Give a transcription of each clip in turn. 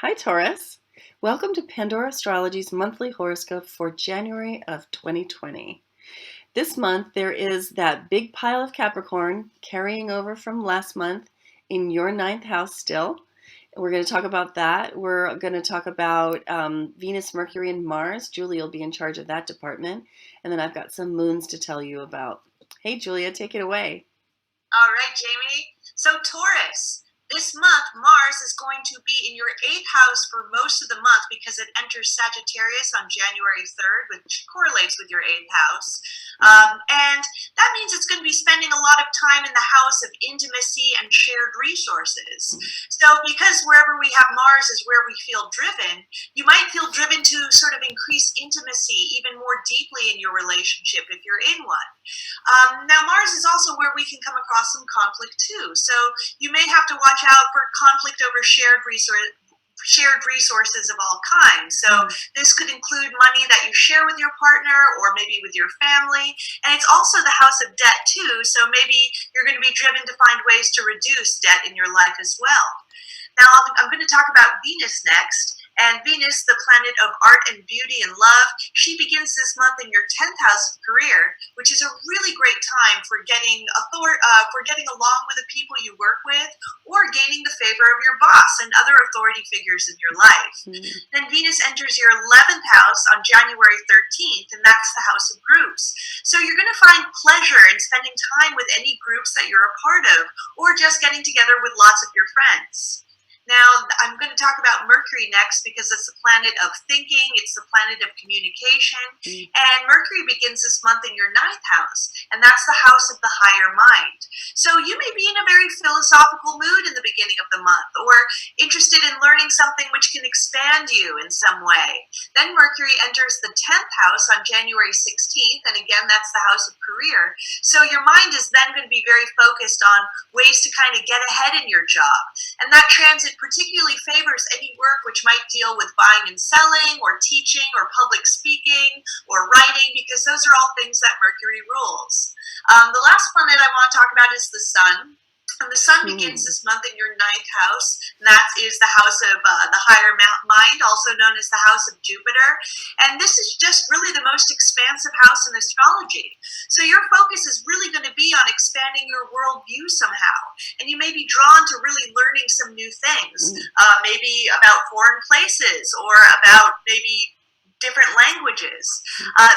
Hi, Taurus. Welcome to Pandora Astrology's monthly horoscope for January of 2020. This month, there is that big pile of Capricorn carrying over from last month in your ninth house still. We're going to talk about that. We're going to talk about Venus, Mercury, and Mars. Julia will be in charge of that department. And then I've got some moons to tell you about. Hey, Julia, take it away. All right, Jamie. So, Taurus, this month, Mars is going to be in your eighth house for most of the month because it enters Sagittarius on January 3rd, which correlates with your eighth house. And that means it's going to be spending a lot of time in the house of intimacy and shared resources. So, because wherever we have Mars is where we feel driven, you might feel driven to sort of increase intimacy even more deeply in your relationship if you're in one. Now, Mars is also where we can come across some conflict too. So you may have to watch out for conflict over shared resources of all kinds. So this could include money that you share with your partner or maybe with your family. And it's also the house of debt too. So maybe you're going to be driven to find ways to reduce debt in your life as well. Now, I'm going to talk about Venus next. And Venus, the planet of art and beauty and love, she begins this month in your 10th house of career, which is a really great time for getting along with the people you work with or gaining the favor of your boss and other authority figures in your life. Then Venus enters your 11th house on January 13th, and that's the house of groups. So you're going to find pleasure in spending time with any groups that you're a part of or just getting together with lots of your friends. Now, I'm going to talk about Mercury next because it's the planet of thinking, it's the planet of communication, and Mercury begins this month in your ninth house, and that's the house of the higher mind. So you may be in a very philosophical mood in the beginning of the month, or interested in learning something which can expand you in some way. Then Mercury enters the 10th house on January 16th, and again, that's the house of career. So your mind is then going to be very focused on ways to kind of get ahead in your job, and that transit particularly favors any work which might deal with buying and selling or teaching or public speaking or writing, because those are all things that Mercury rules. The last planet I want to talk about is the Sun. And the Sun begins this month in your ninth house, and that is the house of the higher mind, also known as the house of Jupiter. And this is just really the most expansive house in astrology. So your focus is really going to be on expanding your worldview somehow. And you may be drawn to really learning some new things, maybe about foreign places or about maybe different languages.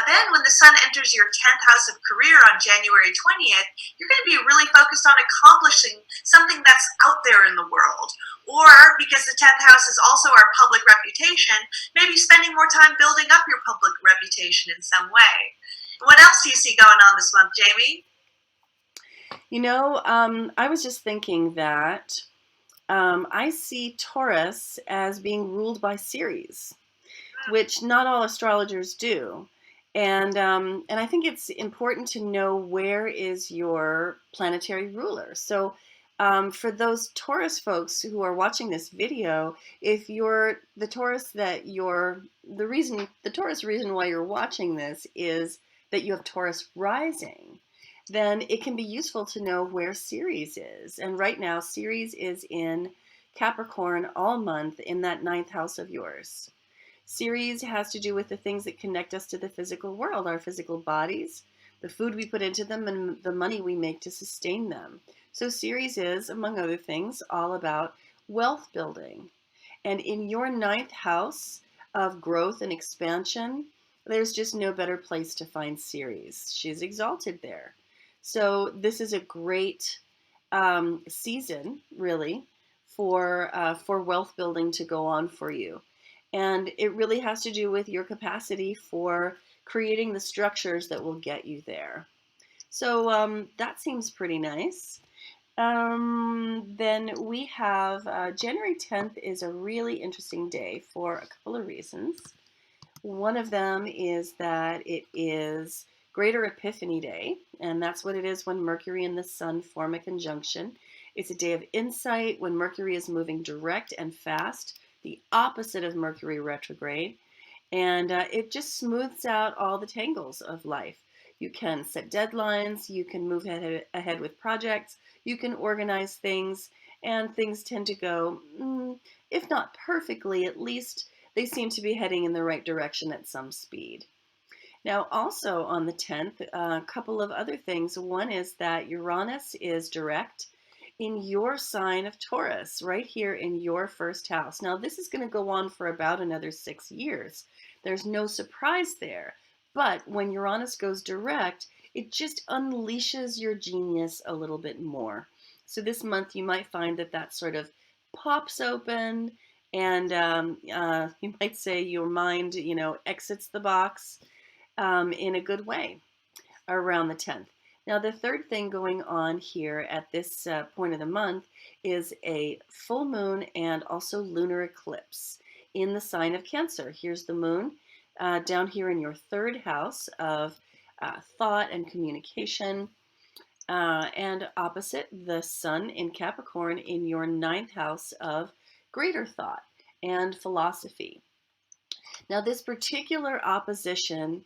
Then when the Sun enters your 10th house of career on January 20th, you're going to be really focused on accomplishing something that's out there in the world. Or, because the 10th house is also our public reputation, maybe spending more time building up your public reputation in some way. What else do you see going on this month, Jamie? I was just thinking that I see Taurus as being ruled by Ceres, which not all astrologers do. And I think it's important to know where is your planetary ruler. So for those Taurus folks who are watching this video, if you're the Taurus the Taurus reason why you're watching this is that you have Taurus rising, then it can be useful to know where Ceres is. And right now, Ceres is in Capricorn all month in that ninth house of yours. Ceres has to do with the things that connect us to the physical world, our physical bodies, the food we put into them, and the money we make to sustain them. So Ceres is, among other things, all about wealth building. And in your ninth house of growth and expansion, there's just no better place to find Ceres. She's exalted there. So this is a great season, really, for wealth building to go on for you. And it really has to do with your capacity for creating the structures that will get you there. So that seems pretty nice. Then we have January 10th is a really interesting day for a couple of reasons. One of them is that it is Greater Epiphany Day, and that's what it is when Mercury and the Sun form a conjunction. It's a day of insight when Mercury is moving direct and fast, the opposite of Mercury retrograde, and it just smooths out all the tangles of life. You can set deadlines, you can move ahead with projects, you can organize things, and things tend to go, if not perfectly, at least they seem to be heading in the right direction at some speed. Now, also on the 10th, a couple of other things. One is that Uranus is direct in your sign of Taurus, right here in your first house. Now, this is going to go on for about another 6 years. There's no surprise there. But when Uranus goes direct, it just unleashes your genius a little bit more. So this month, you might find that that sort of pops open, and you might say your mind, exits the box in a good way around the 10th. Now, the third thing going on here at this point of the month is a full moon and also lunar eclipse in the sign of Cancer. Here's the moon down here in your third house of thought and communication, and opposite the sun in Capricorn in your ninth house of greater thought and philosophy. Now, this particular opposition,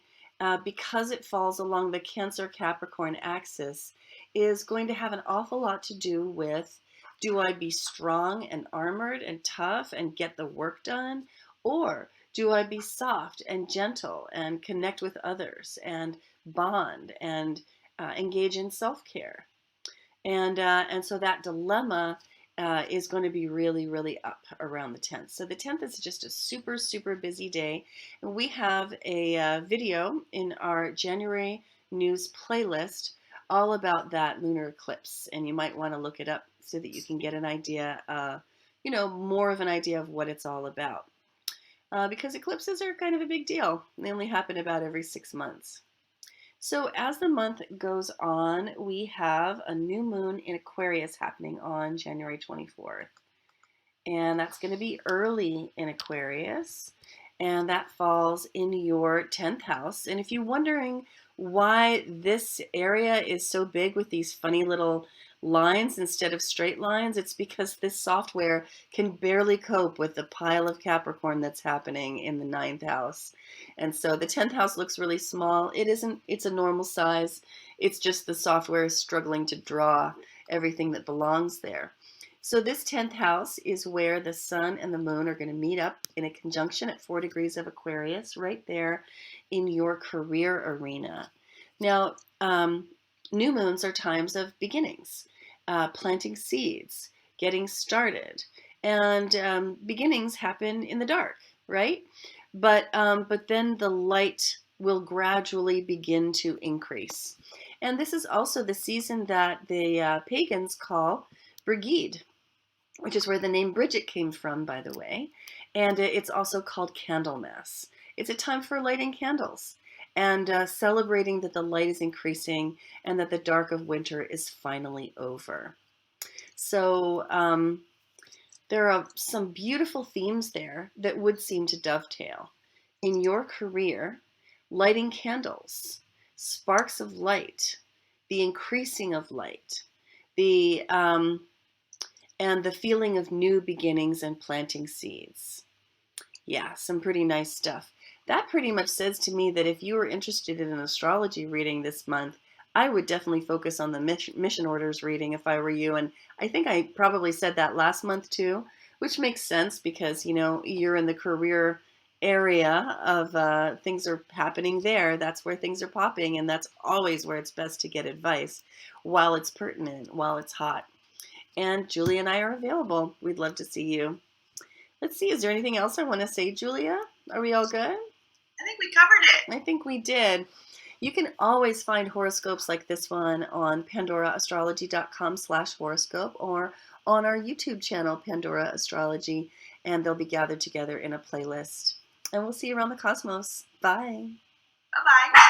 because it falls along the Cancer Capricorn axis, is going to have an awful lot to do with, do I be strong and armored and tough and get the work done? Or do I be soft and gentle and connect with others and bond and engage in self-care? And so that dilemma is going to be really, really up around the 10th. So the 10th is just a super, super busy day. And we have a video in our January news playlist all about that lunar eclipse. And you might want to look it up so that you can get an idea, more of an idea of what it's all about. Because eclipses are kind of a big deal. They only happen about every 6 months. So as the month goes on, we have a new moon in Aquarius happening on January 24th. And that's going to be early in Aquarius. And that falls in your 10th house. And if you're wondering why this area is so big with these funny little lines instead of straight lines, it's because this software can barely cope with the pile of Capricorn that's happening in the 9th house. And so the 10th house looks really small. It isn't, it's a normal size. It's just the software is struggling to draw everything that belongs there. So this 10th house is where the sun and the moon are going to meet up in a conjunction at 4 degrees of Aquarius, right there in your career arena. Now, new moons are times of beginnings, planting seeds, getting started, and beginnings happen in the dark, right? But then the light will gradually begin to increase. And this is also the season that the pagans call Brigid, which is where the name Bridget came from, by the way. And it's also called Candlemas. It's a time for lighting candles and celebrating that the light is increasing and that the dark of winter is finally over. So there are some beautiful themes there that would seem to dovetail. In your career, lighting candles, sparks of light, the increasing of light, and the feeling of new beginnings and planting seeds. Yeah, some pretty nice stuff. That pretty much says to me that if you were interested in an astrology reading this month, I would definitely focus on the mission orders reading if I were you. And I think I probably said that last month too, which makes sense because, you're in the career area of things are happening there. That's where things are popping. And that's always where it's best to get advice while it's pertinent, while it's hot. And Julia and I are available. We'd love to see you. Let's see, is there anything else I want to say, Julia? Are we all good? I think we covered it. I think we did. You can always find horoscopes like this one on pandoraastrology.com/horoscope or on our YouTube channel, Pandora Astrology, and they'll be gathered together in a playlist. And we'll see you around the cosmos. Bye. Bye-bye.